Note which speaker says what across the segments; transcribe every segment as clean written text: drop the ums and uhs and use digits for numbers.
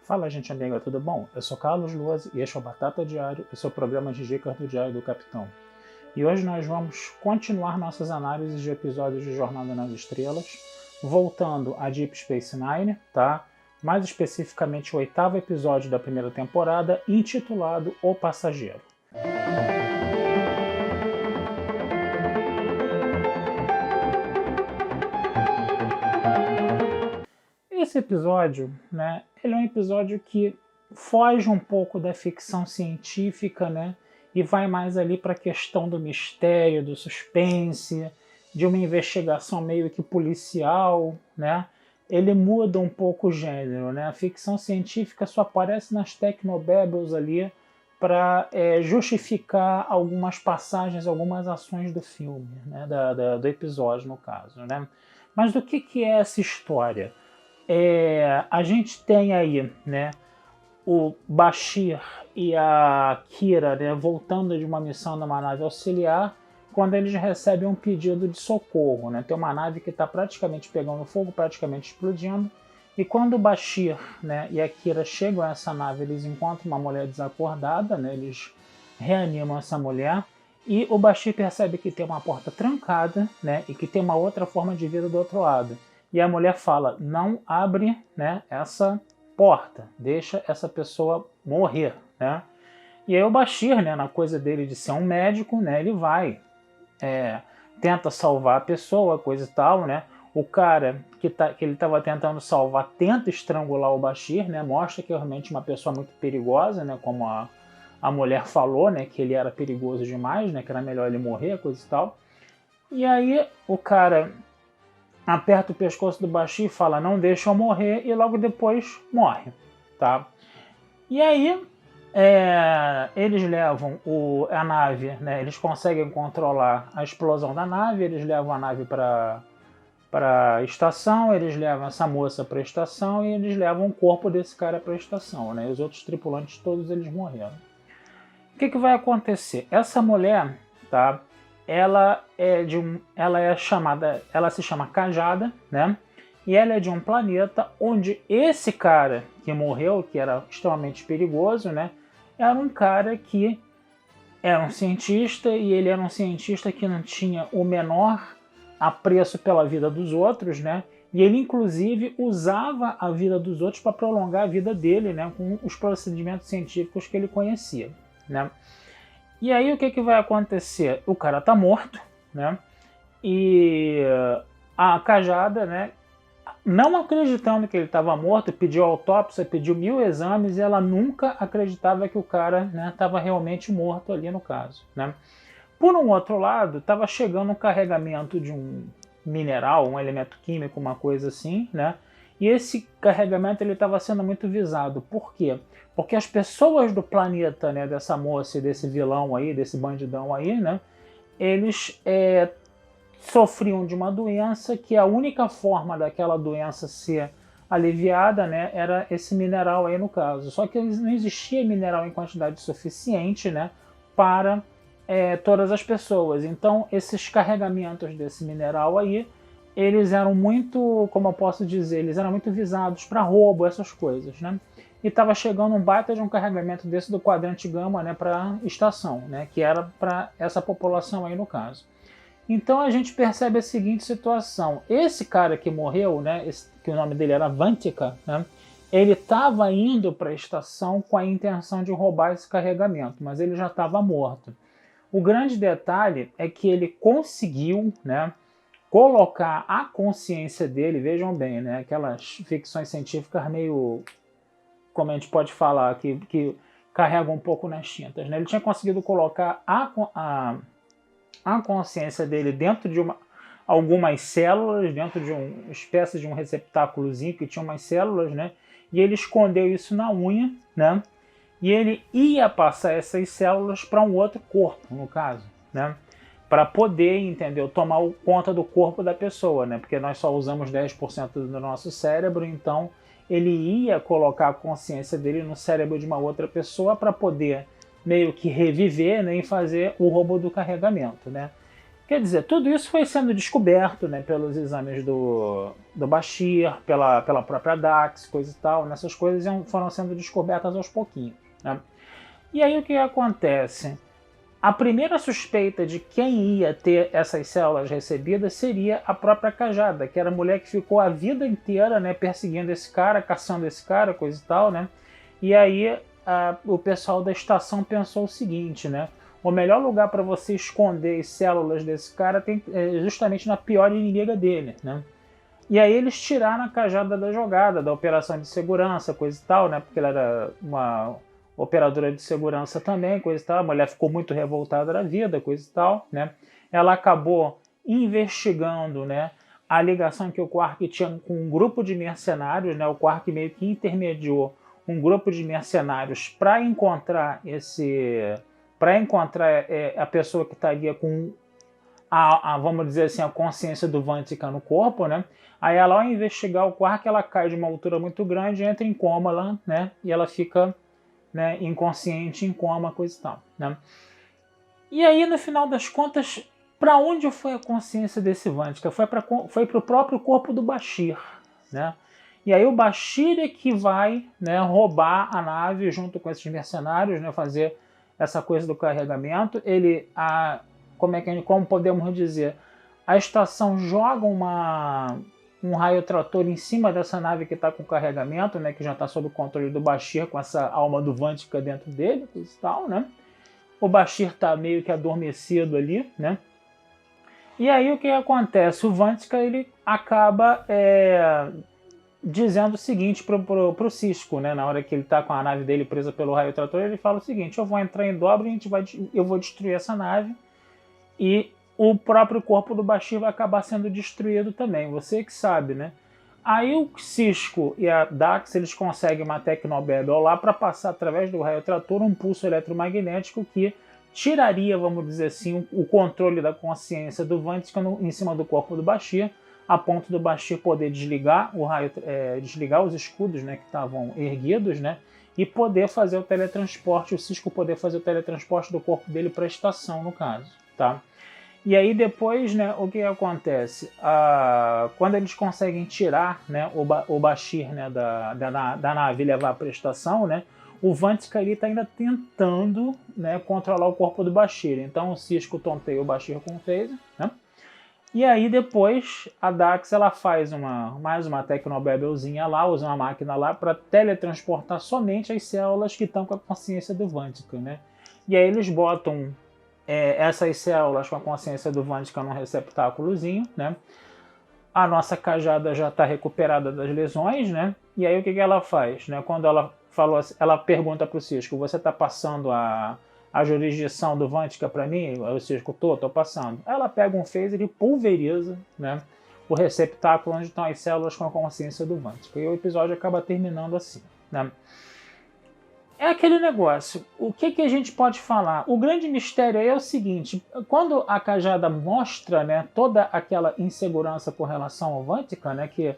Speaker 1: Fala, gente amiga, tudo bom? Eu sou Carlos Luas e este é o Batata Diário, o seu programa de dicas do Diário do Capitão. E hoje nós vamos continuar nossas análises de episódios de Jornada nas Estrelas, voltando a Deep Space Nine, tá? Mais especificamente o 8º episódio da primeira temporada, intitulado O Passageiro. Esse episódio, né, ele é um episódio que foge um pouco da ficção científica, né, e vai mais ali para a questão do mistério, do suspense, de uma investigação meio que policial, né? Ele muda um pouco o gênero, né? A ficção científica só aparece nas Technobabbles ali para justificar algumas passagens, algumas ações do filme, né? Do episódio, no caso, né? Mas do que é essa história? A gente tem aí, né, o Bashir e a Kira, né, voltando de uma missão numa nave auxiliar, quando eles recebem um pedido de socorro, né? Tem uma nave que está praticamente pegando fogo, praticamente explodindo, e quando o Bashir, né, e a Kira chegam a essa nave, eles encontram uma mulher desacordada, né? Eles reanimam essa mulher, e o Bashir percebe que tem uma porta trancada, né, e que tem uma outra forma de vida do outro lado. E a mulher fala, não abre, né, essa porta, deixa essa pessoa morrer, né? E aí o Bashir, né, na coisa dele de ser um médico, né, ele vai, tenta salvar a pessoa, coisa e tal, né? O cara que ele estava tentando salvar tenta estrangular o Bashir, né? Mostra que é realmente uma pessoa muito perigosa, né? Como a mulher falou, né, que ele era perigoso demais, né, que era melhor ele morrer, coisa e tal. E aí o cara aperta o pescoço do Bashir e fala, não deixa eu morrer, e logo depois morre, tá? E aí eles levam a nave, né? Eles conseguem controlar a explosão da nave, eles levam a nave para a estação, eles levam essa moça para a estação e eles levam o corpo desse cara para a estação, né? E os outros tripulantes todos eles morreram. O que vai acontecer? Essa mulher, tá? Ela se chama Kajada, né? E ela é de um planeta onde esse cara que morreu, que era extremamente perigoso, né? Era um cara que era um cientista, e ele era um cientista que não tinha o menor apreço pela vida dos outros, né? E ele, inclusive, usava a vida dos outros para prolongar a vida dele, né? Com os procedimentos científicos que ele conhecia, né? E aí o que vai acontecer? O cara tá morto, né? E a Kajada, né, não acreditando que ele estava morto, pediu autópsia, pediu 1000 exames, e ela nunca acreditava que o cara, né, estava realmente morto ali no caso, né? Por um outro lado, estava chegando um carregamento de um mineral, um elemento químico, uma coisa assim, né? E esse carregamento ele estava sendo muito visado. Por quê? Porque as pessoas do planeta, né, dessa moça e desse vilão aí, desse bandidão aí, né, eles sofriam de uma doença que a única forma daquela doença ser aliviada, né, era esse mineral aí no caso. Só que não existia mineral em quantidade suficiente, né, para todas as pessoas. Então esses carregamentos desse mineral aí, eles eram muito, como eu posso dizer, eles eram muito visados para roubo, essas coisas, né? E estava chegando um baita de um carregamento desse do quadrante gama, né, para a estação, né, que era para essa população aí no caso. Então a gente percebe a seguinte situação: esse cara que morreu, né, que o nome dele era Vantika, né, ele estava indo para a estação com a intenção de roubar esse carregamento, mas ele já estava morto. O grande detalhe é que ele conseguiu, né, colocar a consciência dele, vejam bem, né, aquelas ficções científicas meio, como a gente pode falar, que carregam um pouco nas tintas, né? Ele tinha conseguido colocar a consciência dele dentro de algumas células, dentro de uma espécie de um receptáculozinho que tinha umas células, né? E ele escondeu isso na unha, né? E ele ia passar essas células para um outro corpo, no caso, né? Para poder, entendeu, tomar conta do corpo da pessoa, né? Porque nós só usamos 10% do nosso cérebro, então ele ia colocar a consciência dele no cérebro de uma outra pessoa para poder meio que reviver, né, e fazer o roubo do carregamento, né? Quer dizer, tudo isso foi sendo descoberto, né, pelos exames do Bashir, pela própria Dax, coisa e tal. Essas coisas foram sendo descobertas aos pouquinhos, né? E aí o que acontece? A primeira suspeita de quem ia ter essas células recebidas seria a própria Cajada, que era a mulher que ficou a vida inteira, né, perseguindo esse cara, caçando esse cara, coisa e tal, né? E aí o pessoal da estação pensou o seguinte, né? O melhor lugar para você esconder as células desse cara é justamente na pior inimiga dele, né? E aí eles tiraram a Cajada da jogada, da operação de segurança, coisa e tal, né? Porque ela era uma operadora de segurança também, coisa e tal. A mulher ficou muito revoltada da vida, coisa e tal, né? Ela acabou investigando, né, a ligação que o Quark tinha com um grupo de mercenários, né? O Quark meio que intermediou um grupo de mercenários para encontrar a pessoa que estaria com vamos dizer assim, a consciência do Vantika no corpo, né? Aí ela, ao investigar o Quark, ela cai de uma altura muito grande, entra em coma lá, né? E ela fica, né, inconsciente, em coma, coisa e tal, né? E aí, no final das contas, para onde foi a consciência desse Vantika? Foi para o próprio corpo do Bashir, né? E aí o Bashir é que vai, né, roubar a nave junto com esses mercenários, né, fazer essa coisa do carregamento. Como podemos dizer, a estação joga um raio trator em cima dessa nave que está com carregamento, né, que já está sob o controle do Bashir, com essa alma do Vantika dentro dele, e tal, né? O Bashir está meio que adormecido ali, né? E aí o que acontece? O Vantika, ele acaba dizendo o seguinte pro Sisko, né? Na hora que ele está com a nave dele presa pelo raio trator, ele fala o seguinte: eu vou entrar em dobra e eu vou destruir essa nave, e o próprio corpo do Bashir vai acabar sendo destruído também, você que sabe, né? Aí o Sisko e a Dax, eles conseguem uma Tecnobabel lá para passar através do raio trator um pulso eletromagnético que tiraria, vamos dizer assim, o controle da consciência do Vantika em cima do corpo do Bashir, a ponto do Bashir poder desligar desligar os escudos, né, que estavam erguidos, né, e poder fazer o teletransporte, o Sisko poder fazer o teletransporte do corpo dele para a estação, no caso, tá? E aí depois, né, o que acontece? Quando eles conseguem tirar, né, o Bashir, né, da nave e levar para a estação, né, o Vantika está ainda tentando, né, controlar o corpo do Bashir. Então o Sisko tonteia o Bashir com o phaser, né? E aí depois a Dax ela faz mais uma Tecnobabelzinha lá, usa uma máquina lá para teletransportar somente as células que estão com a consciência do Vantika, né? E aí eles botam essas células com a consciência do Vantika num receptáculozinho, né? A nossa Cajada já está recuperada das lesões, né? E aí o que ela faz, né? Quando ela pergunta para o Sisko: você está passando a jurisdição do Vantika para mim? O Sisko: tô passando. Ela pega um phaser e pulveriza, né, o receptáculo onde estão as células com a consciência do Vantika. E o episódio acaba terminando assim, né? É aquele negócio, o que a gente pode falar? O grande mistério aí é o seguinte: quando a Cajada mostra, né, toda aquela insegurança com relação ao Vantika, né, que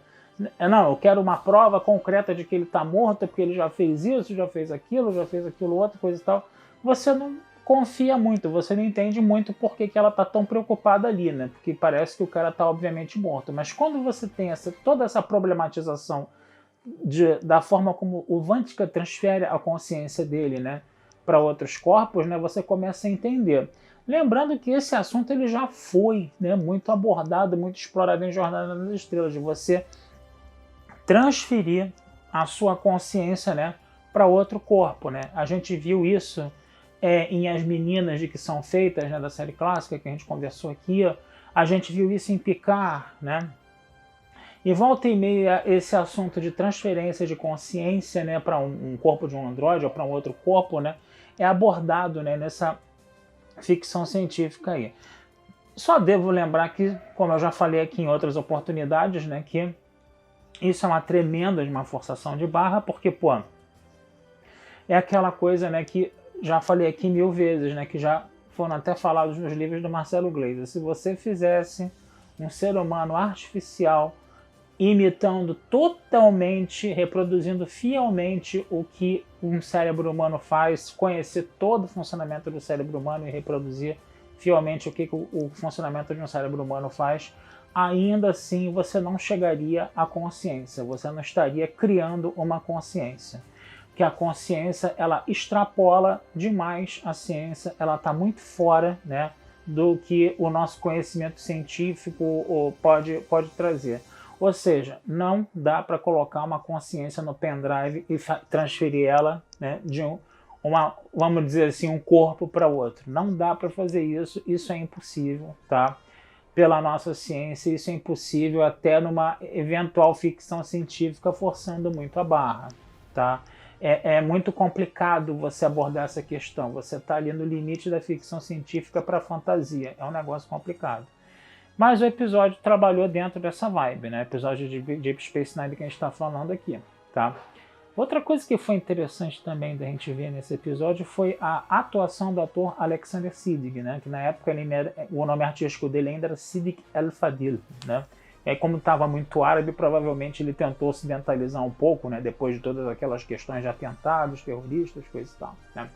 Speaker 1: não, eu quero uma prova concreta de que ele está morto, porque ele já fez isso, já fez aquilo outro, coisa e tal, você não confia muito, você não entende muito por que ela está tão preocupada ali, né, porque parece que o cara está obviamente morto. Mas quando você tem toda essa problematização da forma como o Vantika transfere a consciência dele, né, para outros corpos, né, você começa a entender. Lembrando que esse assunto ele já foi, né, muito abordado, muito explorado em Jornada nas Estrelas, de você transferir a sua consciência, né, para outro corpo, né? A gente viu isso em As Meninas de Que São Feitas, né, da série clássica que a gente conversou aqui. A gente viu isso em Picard, né? E volta e meia esse assunto de transferência de consciência, né, para um corpo de um androide ou para um outro corpo, né, é abordado, né, nessa ficção científica aí. Só devo lembrar que, como eu já falei aqui em outras oportunidades, né, que isso é uma tremenda de uma forçação de barra, porque, pô, é aquela coisa, né, que já falei aqui 1000 vezes, né, que já foram até falados nos livros do Marcelo Gleiser. Se você fizesse um ser humano artificial imitando totalmente, reproduzindo fielmente o que um cérebro humano faz, conhecer todo o funcionamento do cérebro humano e reproduzir fielmente o que o funcionamento de um cérebro humano faz, ainda assim você não chegaria à consciência, você não estaria criando uma consciência. Porque a consciência, ela extrapola demais a ciência, ela está muito fora, né, do que o nosso conhecimento científico pode trazer. Ou seja, não dá para colocar uma consciência no pendrive e transferir ela, né, vamos dizer assim, um corpo para outro. Não dá para fazer isso, isso é impossível, tá? Pela nossa ciência, isso é impossível até numa eventual ficção científica forçando muito a barra, tá? É muito complicado você abordar essa questão. Você está ali no limite da ficção científica para a fantasia. É um negócio complicado. Mas o episódio trabalhou dentro dessa vibe, né? O episódio de Deep Space Nine que a gente está falando aqui, tá? Outra coisa que foi interessante também da gente ver nesse episódio foi a atuação do ator Alexander Siddig, né? Que na época o nome artístico dele ainda era Siddig El Fadil, né? E aí, como estava muito árabe, provavelmente ele tentou ocidentalizar um pouco, né? Depois de todas aquelas questões de atentados, terroristas, coisas e tal, né?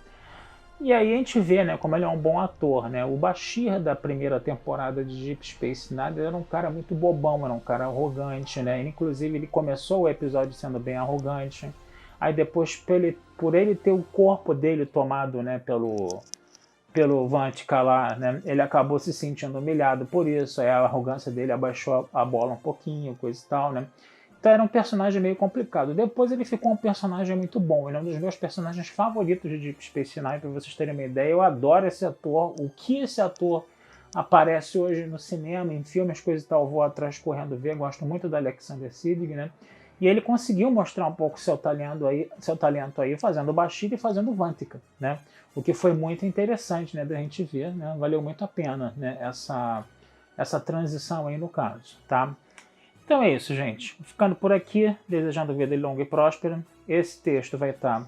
Speaker 1: E aí a gente vê, né, como ele é um bom ator, né? O Bashir da primeira temporada de Deep Space Nine era um cara muito bobão, era um cara arrogante, né? Inclusive ele começou o episódio sendo bem arrogante. Aí depois, por ele ter o corpo dele tomado, né, pelo Vantika lá, né, ele acabou se sentindo humilhado por isso, aí a arrogância dele abaixou a bola um pouquinho, coisa e tal, né. Então era um personagem meio complicado. Depois ele ficou um personagem muito bom, ele é um dos meus personagens favoritos de Deep Space Nine, para vocês terem uma ideia. Eu adoro esse ator, o que esse ator aparece hoje no cinema, em filmes, coisa e tal, eu vou atrás correndo ver, gosto muito do Alexander Siddig, né. E ele conseguiu mostrar um pouco seu talento aí fazendo o Bashir e fazendo o Vantika, né? O que foi muito interessante, né, da gente ver, né? Valeu muito a pena, né, essa transição aí no caso, tá? Então é isso, gente. Ficando por aqui, desejando vida longa e próspera. Esse texto vai estar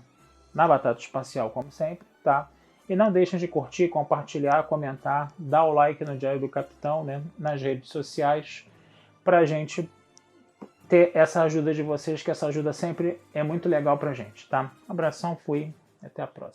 Speaker 1: na Batata Espacial, como sempre, tá? E não deixem de curtir, compartilhar, comentar, dar o like no Diário do Capitão, né, nas redes sociais, pra gente ter essa ajuda de vocês, que essa ajuda sempre é muito legal pra gente, tá? Abração, fui, até a próxima.